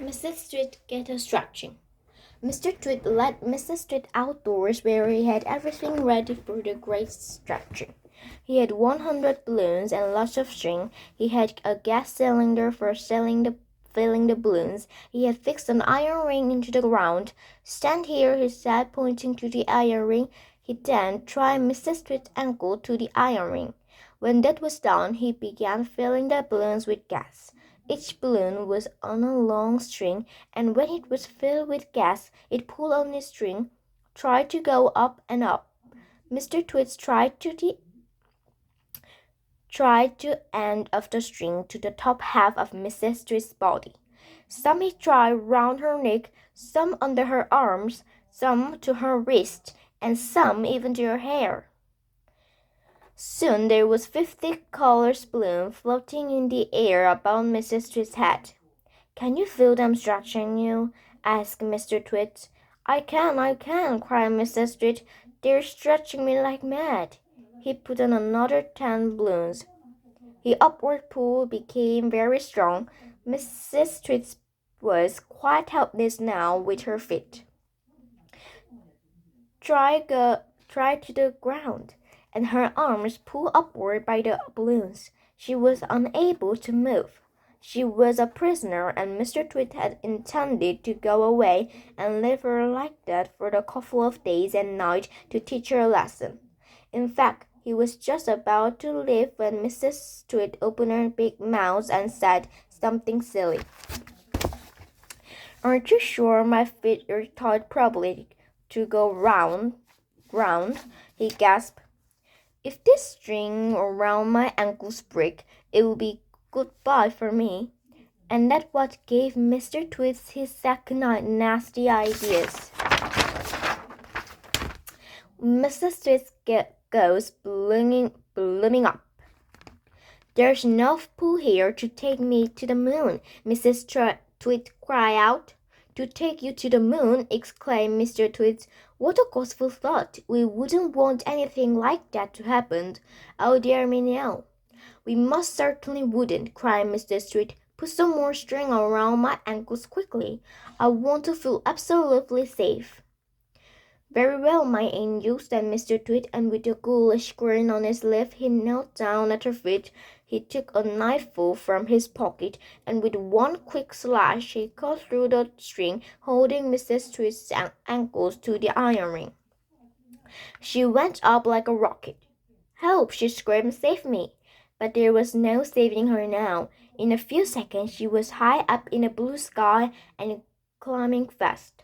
Mrs. Twit get a stretching. Mr. Twit led Mrs. Twit outdoors where he had everything ready for the great stretching. He had 100 balloons and lots of string. He had a gas cylinder for filling the balloons. He had fixed an iron ring into the ground. "Stand here," he said, pointing to the iron ring. He then tied Mrs. Twit's ankle to the iron ring. When that was done, he began filling the balloons with gas. Each balloon was on a long string, and when it was filled with gas, it pulled on the string, tried to go up and up. Mr. Twit tried to end of the string to the top half of Mrs. Twit's body. Some he tried round her neck, some under her arms, some to her wrist, and some even to her hair. Soon there was 50 colored balloons floating in the air above Mrs. Twit's head. "Can you feel them stretching you?" asked Mr. Twit. I can," cried Mrs. Twit. "They're stretching me like mad." He put on another 10 balloons. The upward pull became very strong. Mrs. Twit was quite helpless now with her feet tied to the ground, and her arms pulled upward by the balloons. She was unable to move. She was a prisoner, and Mr. Twit had intended to go away and leave her like that for a couple of days and nights to teach her a lesson. In fact, he was just about to leave when Mrs. Twit opened her big mouth and said something silly. "Aren't you sure my feet are tied properly to go round?" he gasped. "If this string around my ankles break, it will be goodbye for me." And that's what gave Mr. Twit his second nasty ideas. Mrs. Twit goes blooming up. "There's enough pull here to take me to the moon," Mrs. Twit cried out. "To take you to the moon!" exclaimed Mr. Twit. "What a gospel thought! We wouldn't want anything like that to happen. Oh dear me no." "We most certainly wouldn't," cried Mrs. Twit. "Put some more string around my ankles quickly. I want to feel absolutely safe." "Very well, my angel," said Mr. Twit, and with a ghoulish grin on his lip he knelt down at her feet. He took a knifeful from his pocket, and with one quick slash he cut through the string holding Mrs. Twit's ankles to the iron ring. She went up like a rocket. "Help!" she screamed. "Save me!" But there was no saving her now. In a few seconds she was high up in the blue sky and climbing fast.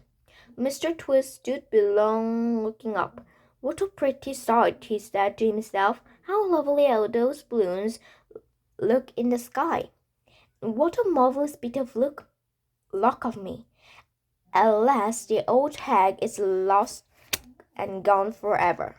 Mr. Twit stood below looking up. "What a pretty sight," he said to himself. "How lovely all those balloons look in the sky. And what a marvelous bit of luck of me. At last the old hag is lost and gone forever."